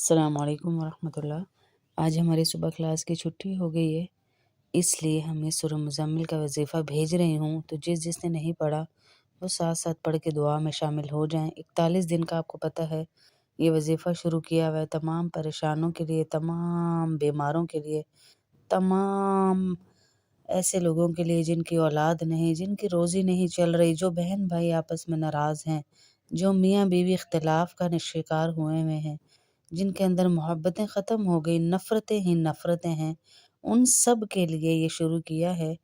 السلام علیکم ورحمۃ اللہ۔ آج ہماری صبح کلاس کی چھٹی ہو گئی ہے، اس لیے ہمیں سورہ مزمل کا وظیفہ بھیج رہی ہوں، تو جس نے نہیں پڑھا وہ ساتھ ساتھ پڑھ کے دعا میں شامل ہو جائیں۔ 41 دن کا آپ کو پتہ ہے یہ وظیفہ شروع کیا ہوا ہے، تمام پریشانوں کے لیے، تمام بیماروں کے لیے، تمام ایسے لوگوں کے لیے جن کی اولاد نہیں، جن کی روزی نہیں چل رہی، جو بہن بھائی آپس میں ناراض ہیں، جو میاں بیوی اختلاف کا شکار ہوئے ہیں، جن کے اندر محبتیں ختم ہو گئی، نفرتیں ہی نفرتیں ہیں، ان سب کے لیے یہ شروع کیا ہے۔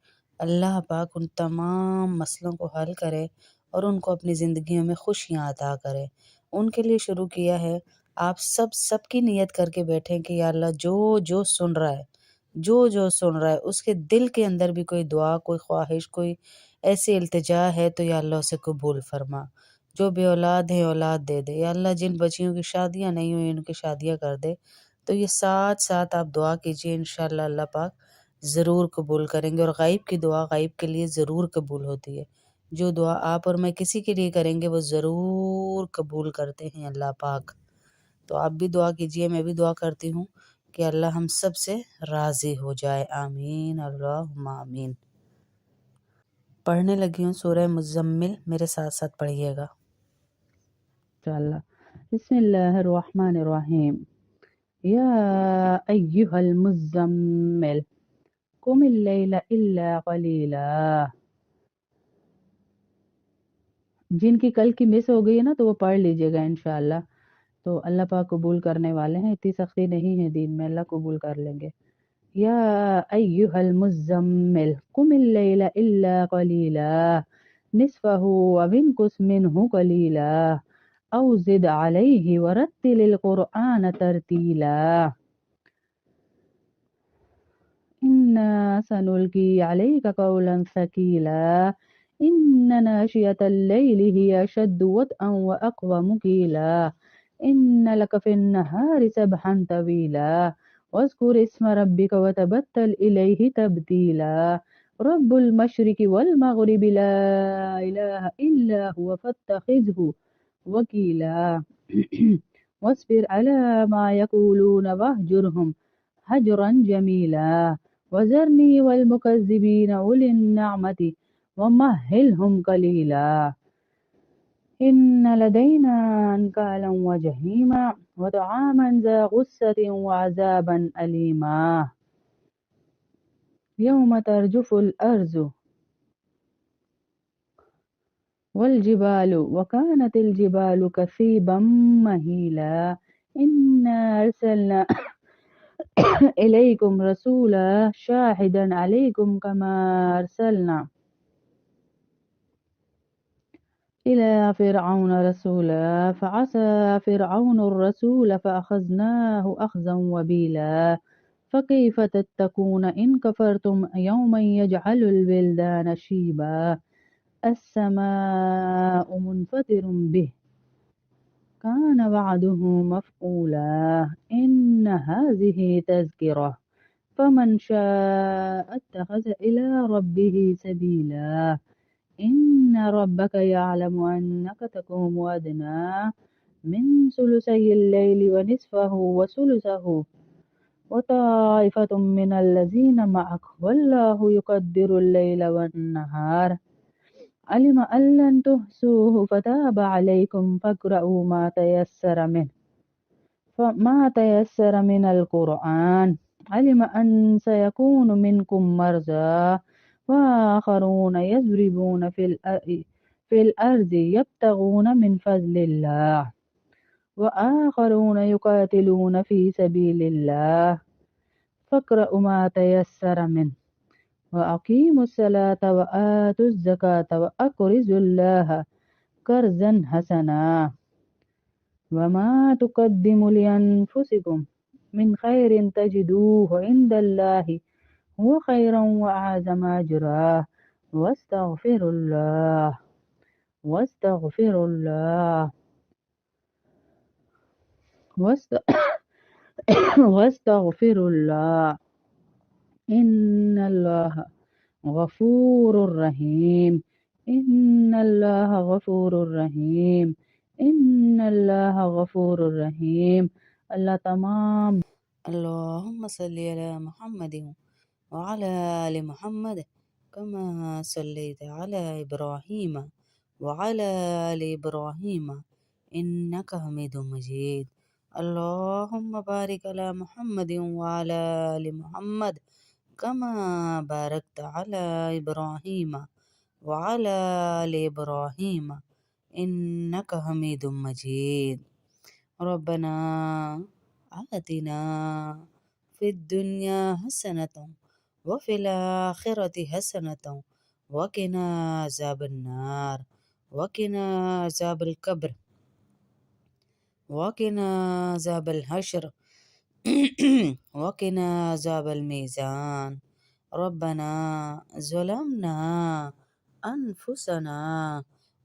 اللہ پاک ان تمام مسئلوں کو حل کرے اور ان کو اپنی زندگیوں میں خوشیاں عطا کرے، ان کے لیے شروع کیا ہے۔ آپ سب کی نیت کر کے بیٹھیں کہ یا اللہ جو سن رہا ہے، جو سن رہا ہے، اس کے دل کے اندر بھی کوئی دعا، کوئی خواہش، کوئی ایسی التجا ہے تو یا اللہ اسے قبول فرما۔ جو بے اولاد ہیں اولاد دے دے یا اللہ، جن بچیوں کی شادیاں نہیں ہوئی ان کی شادیاں کر دے۔ تو یہ ساتھ آپ دعا کیجئے، انشاءاللہ اللہ پاک ضرور قبول کریں گے، اور غائب کی دعا غائب کے لیے ضرور قبول ہوتی ہے۔ جو دعا آپ اور میں کسی کے لیے کریں گے وہ ضرور قبول کرتے ہیں اللہ پاک۔ تو آپ بھی دعا کیجئے، میں بھی دعا کرتی ہوں کہ اللہ ہم سب سے راضی ہو جائے، آمین اللہم آمین۔ پڑھنے لگی ہوں سورہ مزمل، میرے ساتھ پڑھیے گا انشاءاللہ۔ بسم اللہ الرحمن الرحیم۔ یا ایہا المزمل قم اللیل الا قلیلا۔ جن کی کل کی مس ہو گئی ہے نا تو وہ پڑھ لیجئے گا انشاءاللہ، تو اللہ پاک قبول کرنے والے ہیں، اتنی سختی نہیں ہے دین میں، اللہ قبول کر لیں گے۔ یا ایہا المزمل قم اللیل الا قلیلا نصفہ او انقص منہ قلیلا او زد علیہ ورتل القرآن ترتیلا۔ انا سنلقی علیک قولا ثقیلا ان ناشئة اللیل ہی اشد وطئا واقوم قیلا ان لک فی النہار سبحا طویلا واذکر اسم ربک وتبتل الیہ تبتیلا رب المشرق والمغرب لا الہ الا هو فاتخذہ وکیلا واصبر على ما يقولون واهجرهم هجرا جميلا وذرني والمكذبين أولي النعمة ومهلهم قليلا إن لدينا أنكالا وجحيما وطعاما ذا غصة وعذابا أليما يوم ترجف الأرض والجبال وكانت الجبال كثيبا مهيلا إنا أرسلنا إليكم رسولا شاهدا عليكم كما أرسلنا إلى فرعون رسولا فعصى فرعون الرسول فأخذناه أخذا وبيلا فكيف تتقون إن كفرتم يوما يجعل الولدان شيبا السماء منفطر به كان وعده مفعولا إن هذه تذكرة فمن شاء اتخذ إلى ربه سبيلا إن ربك يعلم أنك تقوم أدنى من ثلثي الليل ونصفه وثلثه وطائفة من الذين معك والله يقدر الليل والنهار علم أن لن تحصوه فتاب عليكم فاقرؤوا ما تيسر من القرآن علم أن سيكون منكم مرضى وآخرون يضربون في الأرض يبتغون من فضل الله وآخرون يقاتلون في سبيل الله فاقرؤوا ما تيسر منه وأقيموا الصلاة وآتوا الزكاة وأقرضوا الله قرضا حسنا وما تقدموا لأنفسكم من خير تجدوه عند الله هو خيرا وأعظم أجرا واستغفر الله واستغفر الله إن الله غفور رحيم إن الله غفور رحيم اللہ تمام اللهم صل على محمد وعلى آل محمد كما صليت على إبراهيم وعلى آل إبراهيم إنك حميد مجيد. اللهم بارك على محمد وعلى آل محمد كما باركت على إبراهيم وعلى آل إبراهيم إنك حميد مجيد. ربنا آتنا في الدنيا حسنة وفي الآخرة حسنة وقنا عذاب النار وقنا عذاب القبر وقنا عذاب الحشر وقنا عذاب الميزان. ربنا ظلمنا أنفسنا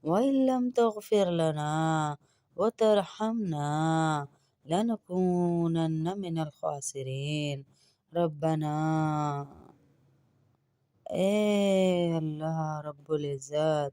وإن لم تغفر لنا وترحمنا لنكونن من الخاسرين. ربنا اے اللہ رب العزت،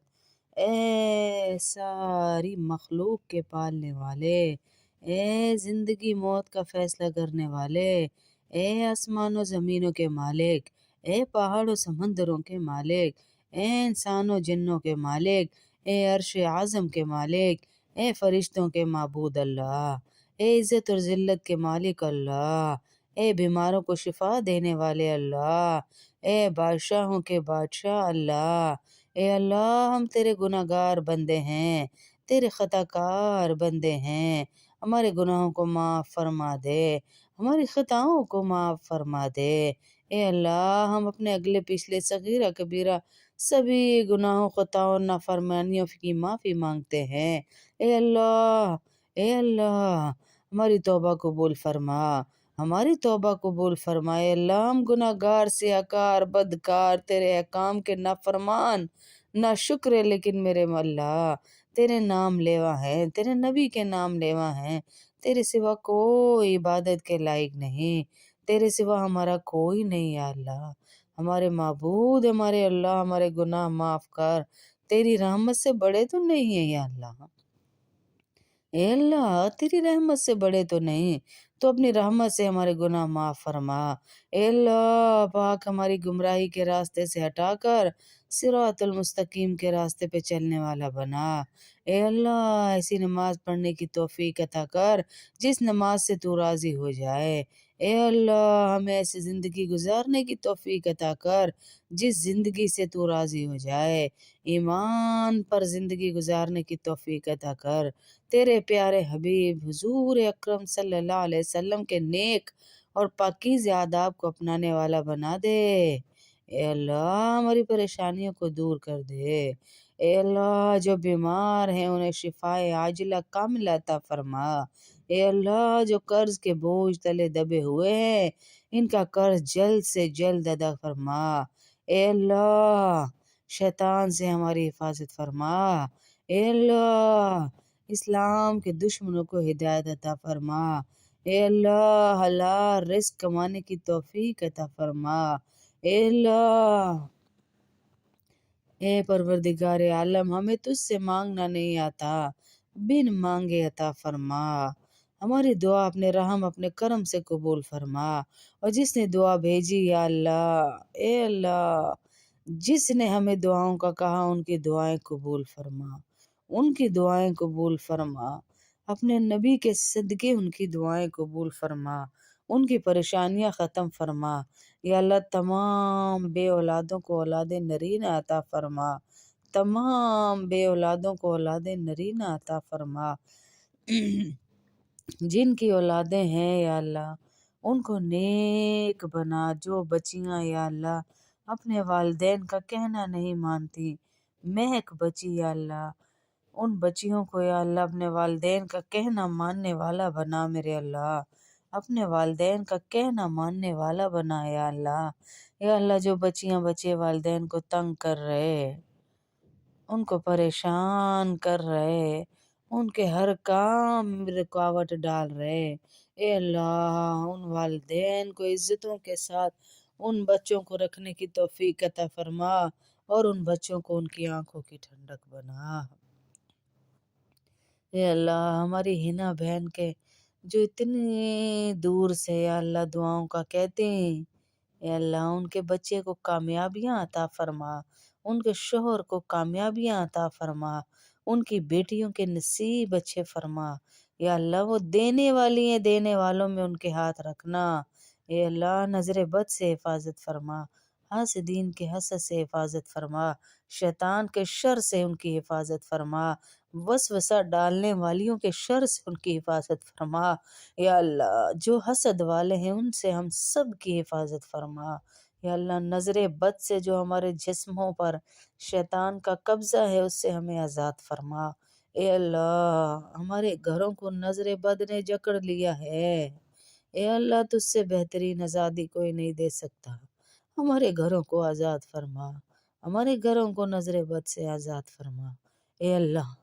اے ساری مخلوق کے پالنے والے، اے زندگی موت کا فیصلہ کرنے والے، اے آسمان و زمینوں کے مالک، اے پہاڑ و سمندروں کے مالک، اے انسانوں جنوں کے مالک، اے عرش اعظم کے مالک، اے فرشتوں کے معبود اللہ، اے عزت اور ذلت کے مالک اللہ، اے بیماروں کو شفا دینے والے اللہ، اے بادشاہوں کے بادشاہ اللہ، اے اللہ ہم تیرے گناہ گار بندے ہیں، تیرے خطا کار بندے ہیں، ہمارے گناہوں کو معاف فرما دے، ہماری خطاؤں کو معاف فرما دے۔ اے اللہ ہم اپنے اگلے پچھلے صغیرہ کبیرہ سبھی گناہوں خطاؤں اور نافرمانیوں کی معافی مانگتے ہیں۔ اے اللہ، اے اللہ ہماری توبہ قبول فرما، ہماری توبہ قبول فرمائے۔ اللہ ہم گناہ گار سیاکار بدکار تیرے احکام کے نافرمان نہ شکر ہے، لیکن میرے اللہ تیرے نام لیوا ہیں، تیرے نبی کے نام لیوا ہیں، تیرے سوا کوئی عبادت کے لائق نہیں، تیرے سوا ہمارا کوئی نہیں یا اللہ۔ ہمارے معبود، ہمارے اللہ ہمارے گناہ معاف کر، تیری رحمت سے بڑے تو نہیں ہیں یا اللہ۔ اے اللہ تیری رحمت سے بڑے تو نہیں، تو اپنی رحمت سے ہمارے گناہ معاف فرما۔ اے اللہ پاک ہماری گمراہی کے راستے سے ہٹا کر صراط المستقیم کے راستے پہ چلنے والا بنا۔ اے اللہ ایسی نماز پڑھنے کی توفیق عطا کر جس نماز سے تو راضی ہو جائے۔ اے اللہ ہمیں ایسی زندگی گزارنے کی توفیق عطا کر جس زندگی سے تو راضی ہو جائے۔ ایمان پر زندگی گزارنے کی توفیق عطا کر، تیرے پیارے حبیب حضور اکرم صلی اللہ علیہ وسلم کے نیک اور پاکیزہ آداب کو اپنانے والا بنا دے۔ اے اللہ ہماری پریشانیوں کو دور کر دے۔ اے اللہ جو بیمار ہیں انہیں شفائے عاجلہ کاملہ عطا فرما۔ اے اللہ جو قرض کے بوجھ تلے دبے ہوئے ہیں ان کا قرض جلد سے جلد ادا فرما۔ اے اللہ شیطان سے ہماری حفاظت فرما۔ اے اللہ اسلام کے دشمنوں کو ہدایت عطا فرما۔ اے اللہ حلال رزق کمانے کی توفیق عطا فرما۔ اے اللہ، اے پروردگار عالم ہمیں تجھ سے مانگنا نہیں آتا، بن مانگے عطا فرما۔ ہماری دعا اپنے رحم اپنے کرم سے قبول فرما، اور جس نے دعا بھیجی یا اللہ، اے اللہ جس نے ہمیں دعاؤں کا کہا ان کی دعائیں قبول فرما، ان کی دعائیں قبول فرما، اپنے نبی کے صدقے ان کی دعائیں قبول فرما، ان کی پریشانیاں ختم فرما۔ یا اللہ تمام بے اولادوں کو اولاد نرینہ عطا فرما، تمام بے اولادوں کو اولاد نرینہ عطا فرما۔ جن کی اولادیں ہیں یا اللہ ان کو نیک بنا، جو بچیاں یا اللہ اپنے والدین کا کہنا نہیں مانتی، مہک بچی یا اللہ ان بچیوں کو یا اللہ اپنے والدین کا کہنا ماننے والا بنا میرے اللہ، اپنے والدین کا کہنا ماننے والا بنا یا اللہ۔ یا اللہ جو بچیاں بچے والدین کو تنگ کر رہے، ان کو پریشان کر رہے، ان کے ہر کام میں رکاوٹ ڈال رہے، اے اللہ ان والدین کو عزتوں کے ساتھ ان بچوں کو رکھنے کی توفیق عطا فرما، اور ان بچوں کو ان کی آنکھوں کی ٹھنڈک بنا۔ اے اللہ ہماری حنا بہن کے جو اتنے دور سے یا اللہ دعاؤں کا کہتے ہیں، اے اللہ ان کے بچے کو کامیابیاں عطا فرما، ان کے شوہر کو کامیابیاں عطا فرما، ان کی بیٹیوں کے نصیب اچھے فرما، یا اللہ وہ دینے والی ہیں، دینے والوں میں ان کے ہاتھ رکھنا، اے اللہ نظر بد سے حفاظت فرما، حاسدین کے حسد سے حفاظت فرما، شیطان کے شر سے ان کی حفاظت فرما، وسوسہ ڈالنے والیوں کے شر سے ان کی حفاظت فرما، یا اللہ جو حسد والے ہیں ان سے ہم سب کی حفاظت فرما، یا اللہ نظر بد سے جو ہمارے جسموں پر شیطان کا قبضہ ہے اس سے ہمیں آزاد فرما، اے اللہ ہمارے گھروں کو نظر بد نے جکڑ لیا ہے، اے اللہ تجھ سے بہترین آزادی کوئی نہیں دے سکتا، ہمارے گھروں کو آزاد فرما، ہمارے گھروں کو نظر بد سے آزاد فرما، اے اللہ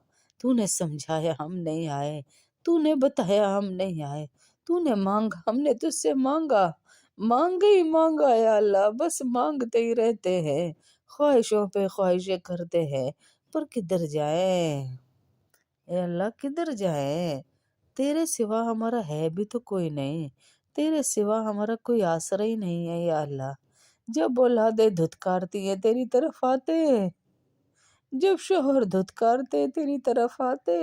تو نے سمجھایا ہم نہیں آئے، تو نے بتایا ہم نہیں آئے، تو نے مانگا ہم نے تجھ سے مانگا، مانگا ہی مانگا یا اللہ، بس مانگتے ہی رہتے ہیں، خواہشوں پہ خواہشیں کرتے ہیں، پر کدھر جائیں اے اللہ کدھر جائیں، تیرے سوا ہمارا ہے بھی تو کوئی نہیں، تیرے سوا ہمارا کوئی آسرا ہی نہیں ہے یا اللہ، جب اولادیں دھتکارتی ہیں تیری طرف آتے ہیں، جب شوہر دھتکارتے تیری طرف آتے،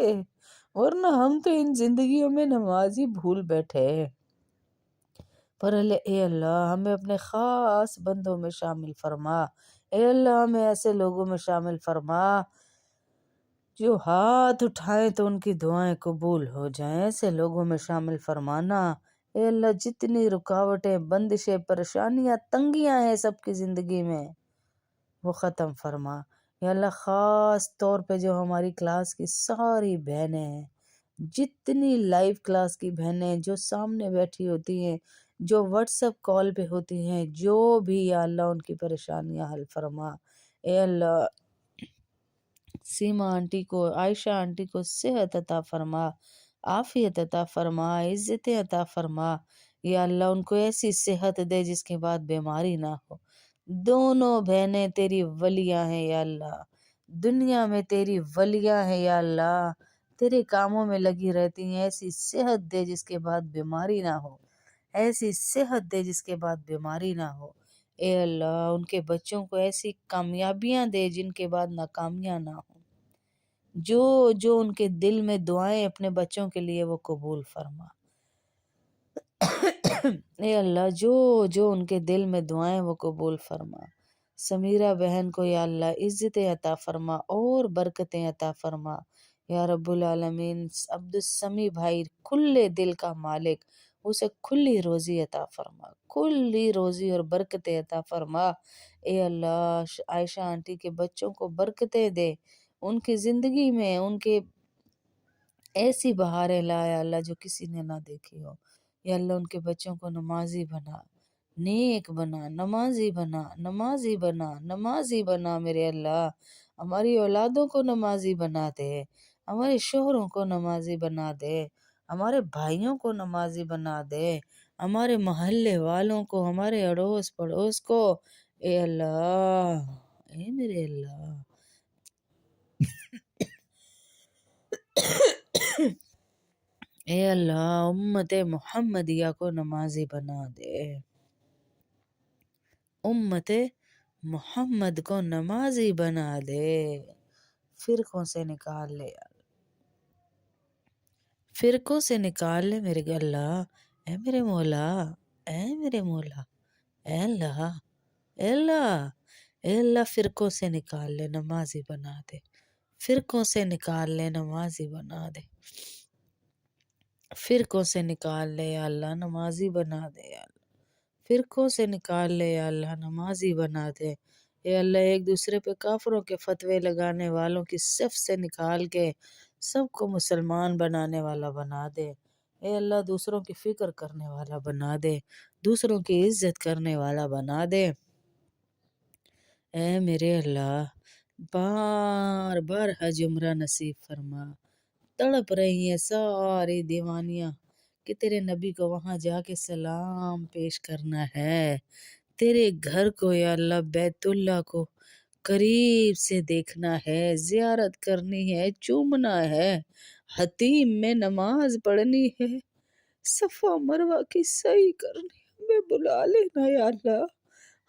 ورنہ ہم تو ان زندگیوں میں نماز ہی بھول بیٹھے، پر اے اللہ ہمیں اپنے خاص بندوں میں شامل فرما، اے اللہ ہمیں ایسے لوگوں میں شامل فرما جو ہاتھ اٹھائیں تو ان کی دعائیں قبول ہو جائیں، ایسے لوگوں میں شامل فرمانا، اے اللہ جتنی رکاوٹیں بندشیں پریشانیاں تنگیاں ہیں سب کی زندگی میں وہ ختم فرما، یا اللہ خاص طور پہ جو ہماری کلاس کی ساری بہنیں ہیں، جتنی لائیو کلاس کی بہنیں جو سامنے بیٹھی ہوتی ہیں، جو واٹس ایپ کال پہ ہوتی ہیں، جو بھی یا اللہ ان کی پریشانیاں حل فرما، اے اللہ سیما آنٹی کو، عائشہ آنٹی کو صحت عطا فرما، عافیت عطا فرما، عزت عطا فرما، یا اللہ ان کو ایسی صحت دے جس کے بعد بیماری نہ ہو، دونوں بہنیں تیری ولیاں ہیں یا اللہ، دنیا میں تیری ولیاں ہیں یا اللہ، تیرے کاموں میں لگی رہتی ہیں، ایسی صحت دے جس کے بعد بیماری نہ ہو، ایسی صحت دے جس کے بعد بیماری نہ ہو، اے اللہ ان کے بچوں کو ایسی کامیابیاں دے جن کے بعد ناکامیاں نہ ہوں، جو جو ان کے دل میں دعائیں اپنے بچوں کے لیے وہ قبول فرما، اے اللہ جو جو ان کے دل میں دعائیں وہ قبول فرما، سمیرہ بہن کو یا اللہ عزتیں عطا فرما اور برکتیں عطا فرما، یا رب العالمین عبد السمی بھائی کھلے دل کا مالک اسے کھلی روزی عطا فرما، کھلی روزی اور برکتیں عطا فرما، اے اللہ عائشہ آنٹی کے بچوں کو برکتیں دے، ان کی زندگی میں ان کے ایسی بہاریں لایا اللہ جو کسی نے نہ دیکھی ہو، یا اللہ ان کے بچوں کو نمازی بنا، نیک بنا، نمازی بنا، نمازی بنا، نمازی بنا میرے اللہ، ہماری اولادوں کو نمازی بنا دے، ہمارے شوہروں کو نمازی بنا دے، ہمارے بھائیوں کو نمازی بنا دے، ہمارے محلے والوں کو، ہمارے اڑوس پڑوس کو، اے اللہ اے میرے اللہ اے اللہ امت محمدیہ کو نمازی بنا دے، امت محمد کو نمازی بنا دے، فرقوں سے نکال لے، فرقوں سے نکال لے میرے اللہ، اے میرے مولا، اے میرے مولا، اے اللہ، اے اللہ، اے اللہ فرقوں سے نکال لے نمازی بنا دے، فرقوں سے نکال لے نمازی بنا دے، فرقوں سے نکال لے یا اللہ نمازی بنا دے یا اللہ، فرقوں سے نکال لے یا اللہ نمازی بنا دے، اے اللہ ایک دوسرے پہ کافروں کے فتوے لگانے والوں کی صف سے نکال کے سب کو مسلمان بنانے والا بنا دے، اے اللہ دوسروں کی فکر کرنے والا بنا دے، دوسروں کی عزت کرنے والا بنا دے، اے میرے اللہ بار بار حج عمرہ نصیب فرما، تڑپ رہی ہیں ساری دیوانیاں کہ تیرے نبی کو وہاں جا کے سلام پیش کرنا ہے، تیرے گھر کو یا اللہ بیت اللہ کو قریب سے دیکھنا ہے، زیارت کرنی ہے، چومنا ہے، حتیم میں نماز پڑھنی ہے، صفا مروا کی صحیح کرنی ہمیں بلا لینا یا اللہ،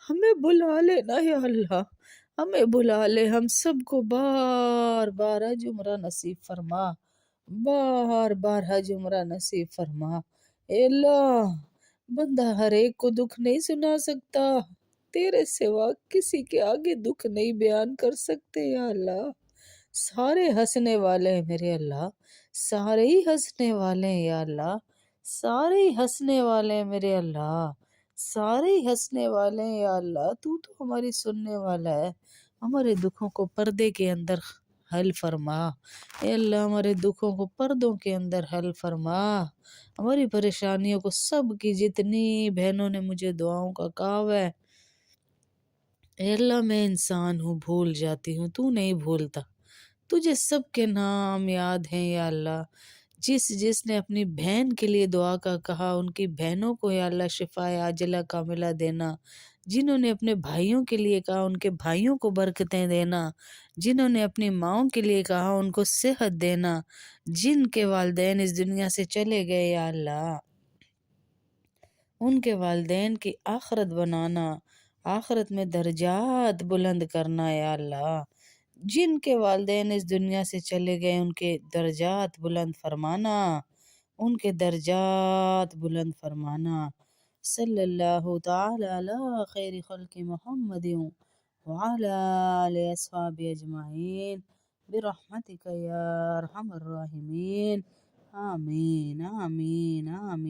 ہمیں بلا لینا یا اللہ، ہمیں بلا لے، ہم سب کو بار بار حج عمرہ نصیب فرما، بار بار حج عمرہ نصیب فرما۔ اے اللہ، بندہ ہر ایک کو دکھ نہیں سنا سکتا، تیرے سوا کسی کے آگے دکھ نہیں بیان کر سکتے یا اللہ۔ سارے ہنسنے والے ہیں میرے اللہ، سارے ہی ہنسنے والے ہیں یا اللہ، سارے ہی ہنسنے والے ہیں میرے اللہ، سارے ہی ہنسنے والے ہیں یا اللہ۔ تو ہماری سننے والا ہے، ہمارے دکھوں کو پردے کے اندر حل فرما۔ اے اللہ، ہمارے دکھوں کو پردوں کے اندر حل فرما، ہماری پریشانیوں کو، سب کی جتنی بہنوں نے مجھے دعاؤں کا کہا ہے، اے اللہ میں انسان ہوں، بھول جاتی ہوں، تو نہیں بھولتا، تجھے سب کے نام یاد ہیں یا اللہ۔ جس جس نے اپنی بہن کے لیے دعا کا کہا، ان کی بہنوں کو یا اللہ شفا عاجلہ کاملہ دینا، جنہوں نے اپنے بھائیوں کے لیے کہا ان کے بھائیوں کو برکتیں دینا، جنہوں نے اپنی ماؤں کے لیے کہا ان کو صحت دینا، جن کے والدین اس دنیا سے چلے گئے یا اللہ ان کے والدین کی آخرت بنانا، آخرت میں درجات بلند کرنا یا اللہ، جن کے والدین اس دنیا سے چلے گئے ان کے درجات بلند فرمانا، ان کے درجات بلند فرمانا۔ صلی اللہ تعالی علی خیر خلق محمد وعلی آلہ اصحابہ اجمعین برحمتک یا ارحم الراحمین، آمین آمین آمین۔